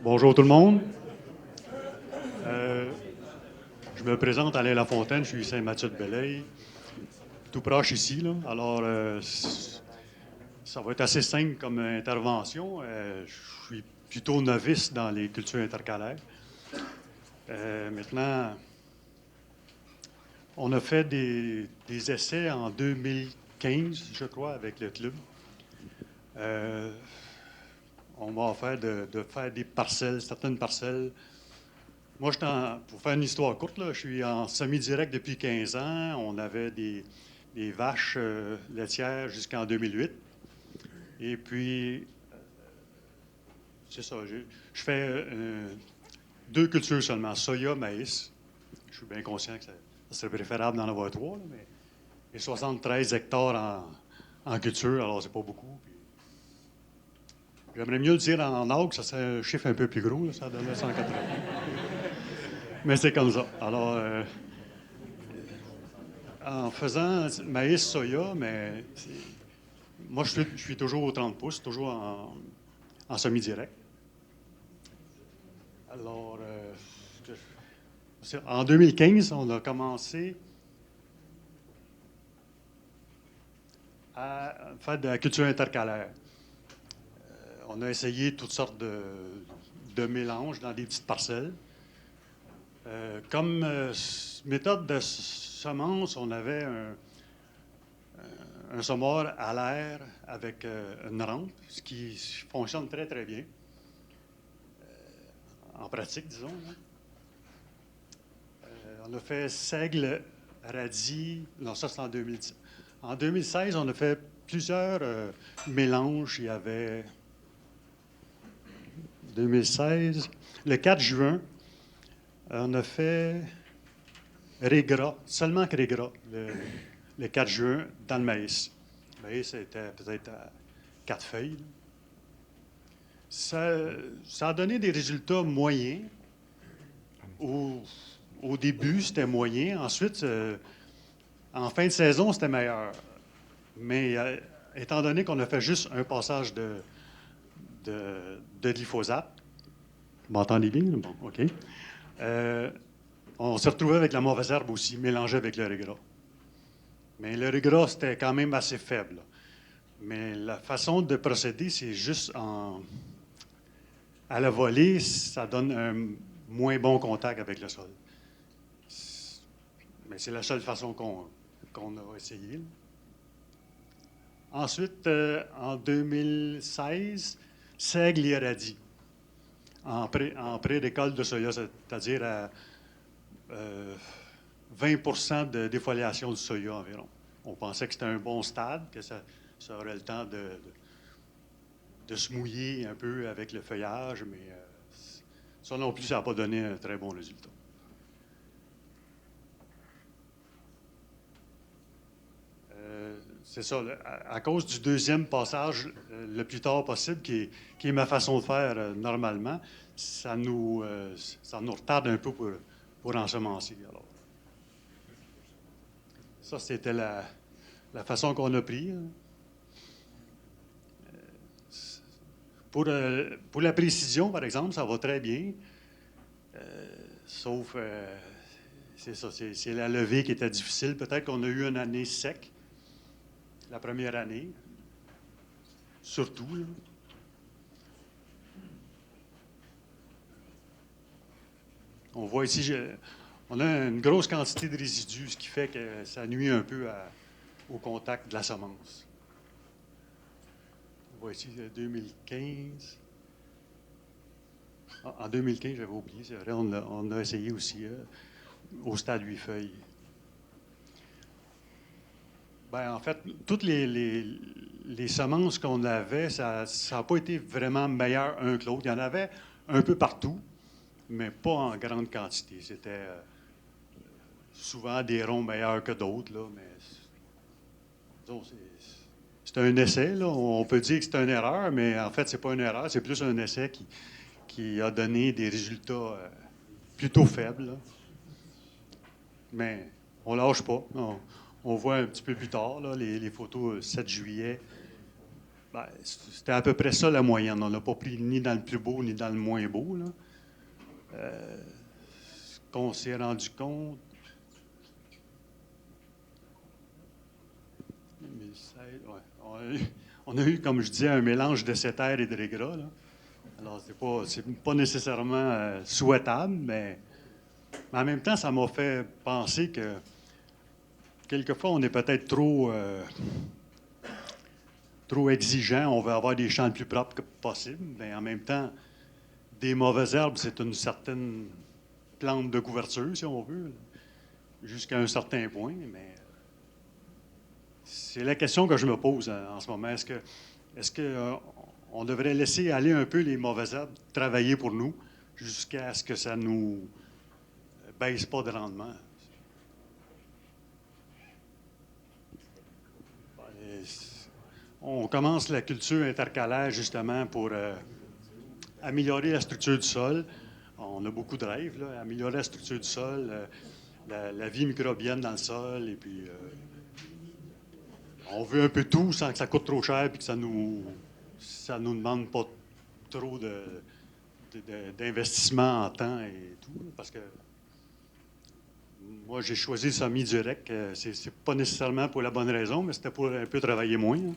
Bonjour tout le monde. Euh, je me présente Alain Lafontaine, je suis Saint-Mathieu-de-Belleuil, tout proche ici, là. Alors, ça va être assez simple comme intervention. Je suis plutôt novice dans les cultures intercalaires. Maintenant, on a fait des essais en 2015, je crois, avec le club. Euh, on m'a offert de faire des parcelles, certaines parcelles. Moi, pour faire une histoire courte, là, je suis en semi-direct depuis 15 ans. On avait des vaches laitières jusqu'en 2008. Et puis, c'est ça, je fais deux cultures seulement, soya, maïs. Je suis bien conscient que ça serait préférable d'en avoir trois, là, mais et 73 hectares en culture, alors c'est pas beaucoup. Puis, j'aimerais mieux le dire en acre, ça serait un chiffre un peu plus gros, là, ça donnerait 180. Mais c'est comme ça. Alors, en faisant maïs, soya, mais moi, je suis toujours au 30 pouces, toujours en semi-direct. Alors, en 2015, on a commencé à faire de la culture intercalaire. On a essayé toutes sortes de mélanges dans des petites parcelles. Comme méthode de semence, on avait un semoir à l'air avec une rampe, ce qui fonctionne très, très bien, en pratique, disons, hein. On a fait seigle, radis. Non, ça, c'est en 2010. En 2016, on a fait plusieurs mélanges. Il y avait 2016, le 4 juin, on a fait régras, seulement que régras, le 4 juin, dans le maïs. Le maïs était peut-être à 4 feuilles. Ça a donné des résultats moyens. Au, au début, c'était moyen. Ensuite, en fin de saison, c'était meilleur. Mais étant donné qu'on a fait juste un passage de glyphosate, vous m'entendez bien? Bon, OK. Euh, on s'est retrouvé avec la mauvaise herbe aussi, mélangée avec le régras. Mais le régras, c'était quand même assez faible. Mais la façon de procéder, c'est juste à la volée, ça donne un moins bon contact avec le sol. Mais c'est la seule façon qu'on a essayé, là. Ensuite, en 2016, seigle et radis en pré-récolte de soya, c'est-à-dire à 20 de défoliation du soya environ. On pensait que c'était un bon stade, que ça aurait le temps de se mouiller un peu avec le feuillage, mais ça non plus, ça n'a pas donné un très bon résultat. C'est ça, à cause du deuxième passage le plus tard possible, qui est ma façon de faire normalement, ça nous retarde un peu pour ensemencer. Alors, ça, c'était la façon qu'on a pris, hein. Pour la précision, par exemple, ça va très bien, sauf, c'est ça, c'est la levée qui était difficile. Peut-être qu'on a eu une année sec, la première année, surtout, là. On voit ici, on a une grosse quantité de résidus, ce qui fait que ça nuit un peu au contact de la semence. On voit ici 2015. En 2015, j'avais oublié, c'est vrai, on a essayé aussi au stade 8 feuilles. Ben, en fait, toutes les semences qu'on avait, ça n'a pas été vraiment meilleur un que l'autre. Il y en avait un peu partout, mais pas en grande quantité. C'était souvent des ronds meilleurs que d'autres, là, mais disons, c'est un essai, là. On peut dire que c'est une erreur, mais en fait, c'est pas une erreur, c'est plus un essai qui a donné des résultats plutôt faibles, là. Mais on lâche pas. On voit un petit peu plus tard, là, les photos 7 juillet. Ben, c'était à peu près ça la moyenne. On n'a pas pris ni dans le plus beau ni dans le moins beau, là. Ce qu'on s'est rendu compte. 2016, ouais. On a eu, comme je disais, un mélange de terre et de régras, là. Alors, c'est pas nécessairement souhaitable, mais en même temps, ça m'a fait penser que quelquefois, on est peut-être trop exigeant. On veut avoir des champs le plus propres que possible, mais en même temps, des mauvaises herbes, c'est une certaine plante de couverture, si on veut, jusqu'à un certain point, mais c'est la question que je me pose en ce moment. Est-ce que on devrait laisser aller un peu les mauvaises herbes travailler pour nous jusqu'à ce que ça nous baisse pas de rendement? On commence la culture intercalaire justement pour améliorer la structure du sol. On a beaucoup de rêves, là, améliorer la structure du sol, la vie microbienne dans le sol, et puis on veut un peu tout sans que ça coûte trop cher et que ça nous demande pas trop d'investissement en temps et tout. Parce que moi, j'ai choisi le semi-direct. C'est pas nécessairement pour la bonne raison, mais c'était pour un peu travailler moins, hein.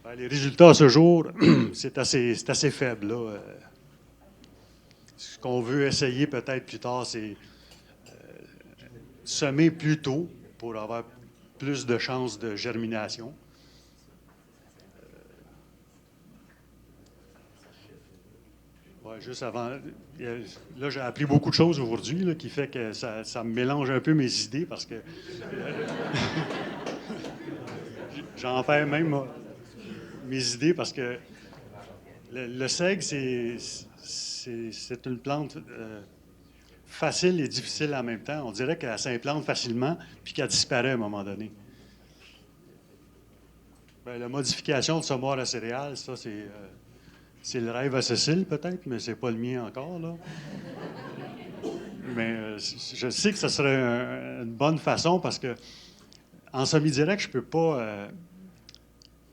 Ben, les résultats à ce jour, c'est assez faible, là. Ce qu'on veut essayer peut-être plus tard, c'est semer plus tôt pour avoir plus de chances de germination. Ouais, juste avant. Là, j'ai appris beaucoup de choses aujourd'hui là, qui fait que ça me mélange un peu mes idées parce que j'en perds même mes idées parce que le seigle, c'est une plante facile et difficile en même temps. On dirait qu'elle s'implante facilement puis qu'elle disparaît à un moment donné. Bien, la modification de semoir à céréales, ça, c'est le rêve à Cécile, peut-être, mais c'est pas le mien encore, là. Mais je sais que ce serait une bonne façon parce que en semi-direct, je peux pas.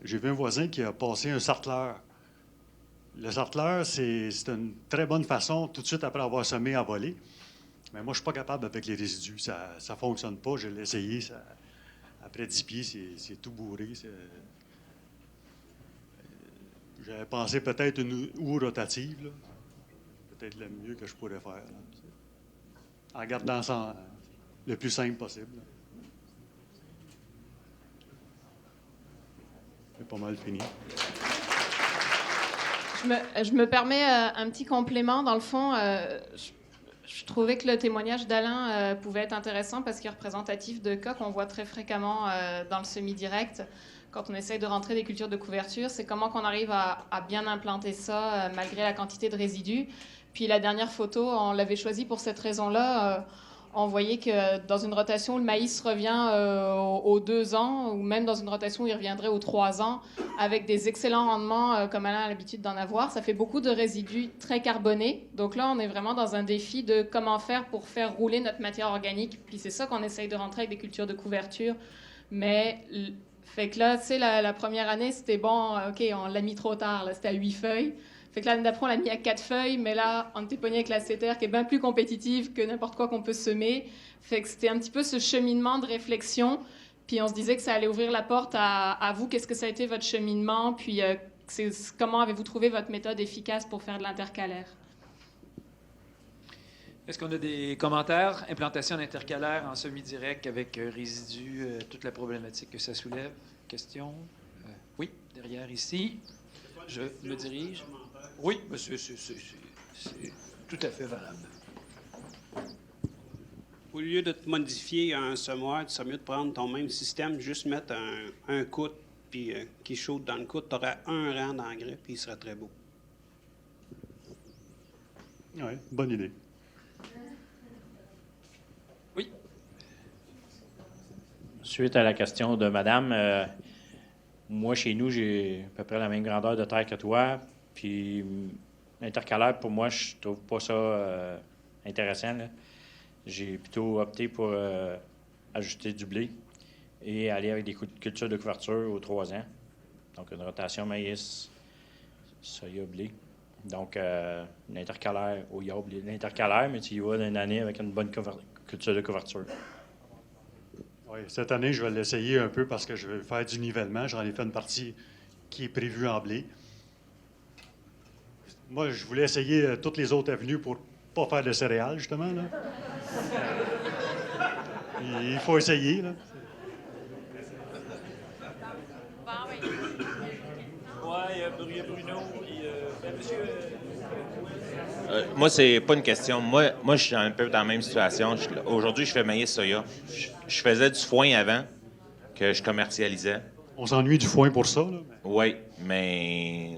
J'ai vu un voisin qui a passé un sartleur. Le sartleur, c'est une très bonne façon, tout de suite après avoir semé, à voler. Mais moi, je suis pas capable avec les résidus. Ça ne fonctionne pas. Je l'ai essayé. Après 10 pieds, c'est tout bourré. J'avais pensé peut-être une houe rotative, là. Peut-être le mieux que je pourrais faire, là, en gardant ça le plus simple possible, là. C'est pas mal fini. Je me permets un petit complément. Dans le fond, je trouvais que le témoignage d'Alain pouvait être intéressant parce qu'il est représentatif de cas qu'on voit très fréquemment dans le semi-direct. Quand on essaye de rentrer des cultures de couverture, c'est comment qu'on arrive à bien implanter ça malgré la quantité de résidus. Puis la dernière photo, on l'avait choisie pour cette raison-là. On voyait que dans une rotation où le maïs revient aux 2 ans, ou même dans une rotation où il reviendrait aux 3 ans, avec des excellents rendements comme Alain a l'habitude d'en avoir, ça fait beaucoup de résidus très carbonés. Donc là, on est vraiment dans un défi de comment faire pour faire rouler notre matière organique. Puis c'est ça qu'on essaye de rentrer avec des cultures de couverture. Mais fait que là, tu sais, la première année, c'était bon, OK, on l'a mis trop tard, là, c'était à 8 feuilles. Fait que l'année d'après, on l'a mis à 4 feuilles, mais là, on était pogné avec la CTR qui est bien plus compétitive que n'importe quoi qu'on peut semer. Fait que c'était un petit peu ce cheminement de réflexion. Puis on se disait que ça allait ouvrir la porte à vous. Qu'est-ce que ça a été votre cheminement? Puis comment avez-vous trouvé votre méthode efficace pour faire de l'intercalaire? Est-ce qu'on a des commentaires? Implantation d'intercalaire en semi-direct avec résidus, toute la problématique que ça soulève. Question? Oui, derrière ici. Je me dirige. Oui, c'est tout à fait valable. Au lieu de te modifier un semoir, tu serais mieux de prendre ton même système, juste mettre un coude puis qui chaude dans le coude. Tu aurais un rang d'engrais, puis il serait très beau. Oui, bonne idée. Oui. Suite à la question de madame, moi, chez nous, j'ai à peu près la même grandeur de terre que toi. Puis l'intercalaire, pour moi, je trouve pas ça intéressant, là. j'ai plutôt opté pour ajouter du blé et aller avec des cultures de couverture aux 3 ans. Donc, une rotation maïs, soya, blé. Donc, l'intercalaire au yaourt, l'intercalaire, mais tu y vas d'une année avec une bonne culture de couverture. Oui, cette année, je vais l'essayer un peu parce que je vais faire du nivellement. J'en ai fait une partie qui est prévue en blé. Moi, je voulais essayer toutes les autres avenues pour ne pas faire de céréales, justement. Là. Il faut essayer. Là. Oui, Bruno et monsieur. Moi, c'est pas une question. Moi, je suis un peu dans la même situation. Aujourd'hui, je fais maïs soya. Je faisais du foin avant que je commercialisais. On s'ennuie du foin pour ça. Là. Oui, mais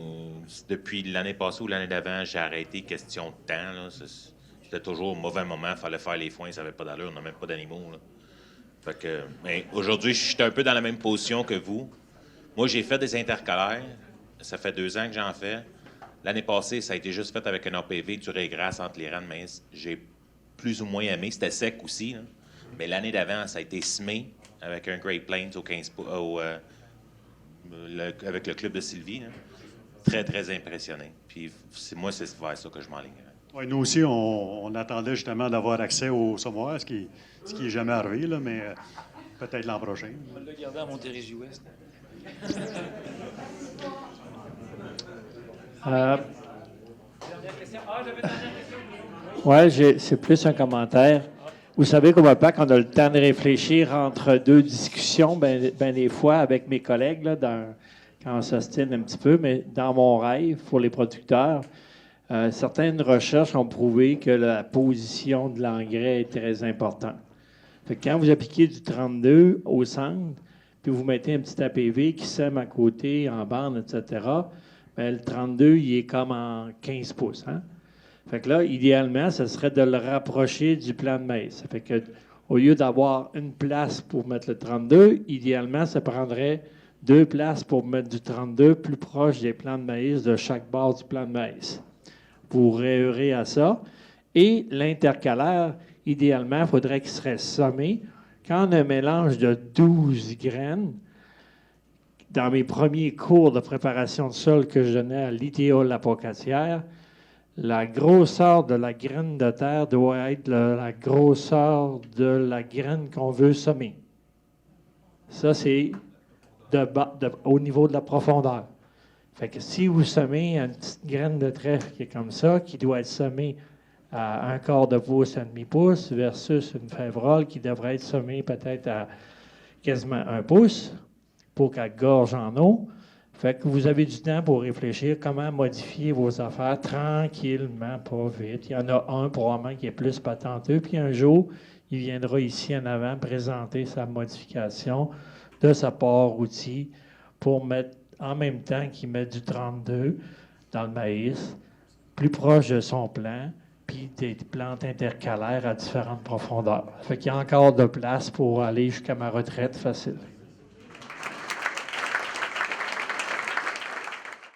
depuis l'année passée ou l'année d'avant, j'ai arrêté question de temps. Là. C'était toujours au mauvais moment. Il fallait faire les foins, ça n'avait pas d'allure. On n'a même pas d'animaux. Là. Fait que, mais aujourd'hui, je suis un peu dans la même position que vous. Moi, j'ai fait des intercalaires. Ça fait 2 ans que j'en fais. L'année passée, ça a été juste fait avec un APV, durée grasse entre les rangs de maïs. J'ai plus ou moins aimé. C'était sec aussi. Là. Mais l'année d'avant, ça a été semé avec un Great Plains avec le club de Sylvie. Là. Très, très impressionné. Puis moi, c'est vers ça que je m'enligne. Ouais, nous aussi, on attendait justement d'avoir accès au sommoir, ce qui est jamais arrivé, là, mais peut-être l'an prochain. On va le garder à Montérégie-Ouest. Dernière question. J'avais une dernière question. Oui, c'est plus un commentaire. Vous savez qu'au MOPAC, on a le temps de réfléchir entre 2 discussions, ben des fois, avec mes collègues, là, quand on s'ostine un petit peu, mais dans mon rêve, pour les producteurs, certaines recherches ont prouvé que la position de l'engrais est très importante. Fait que quand vous appliquez du 32 au centre, puis vous mettez un petit APV qui sème à côté, en bande, etc., bien, le 32, il est comme en 15 pouces. Hein? Fait que là, idéalement, ce serait de le rapprocher du plan de maïs. Ça fait que, au lieu d'avoir une place pour mettre le 32, idéalement, ça prendrait 2 places pour mettre du 32 plus proche des plants de maïs de chaque bord du plan de maïs. Vous rêverez à ça. Et l'intercalaire, idéalement, il faudrait qu'il serait sommé. Quand on a un mélange de 12 graines, dans mes premiers cours de préparation de sol que je donnais à l'ITO-Lapocatière, la grosseur de la graine de terre doit être la grosseur de la graine qu'on veut semer. Ça, c'est au niveau de la profondeur. Fait que si vous semez une petite graine de trèfle qui est comme ça, qui doit être semée à 1/4 de pouce, 1/2 pouce, versus une févrole qui devrait être semée peut-être à quasiment 1 pouce pour qu'elle gorge en eau. Fait que vous avez du temps pour réfléchir comment modifier vos affaires tranquillement, pas vite. Il y en a un probablement qui est plus patenteux, puis un jour, il viendra ici en avant présenter sa modification de sa part outil pour mettre en même temps qu'il met du 32 dans le maïs, plus proche de son plant, puis des plantes intercalaires à différentes profondeurs. Fait qu'il y a encore de place pour aller jusqu'à ma retraite facile.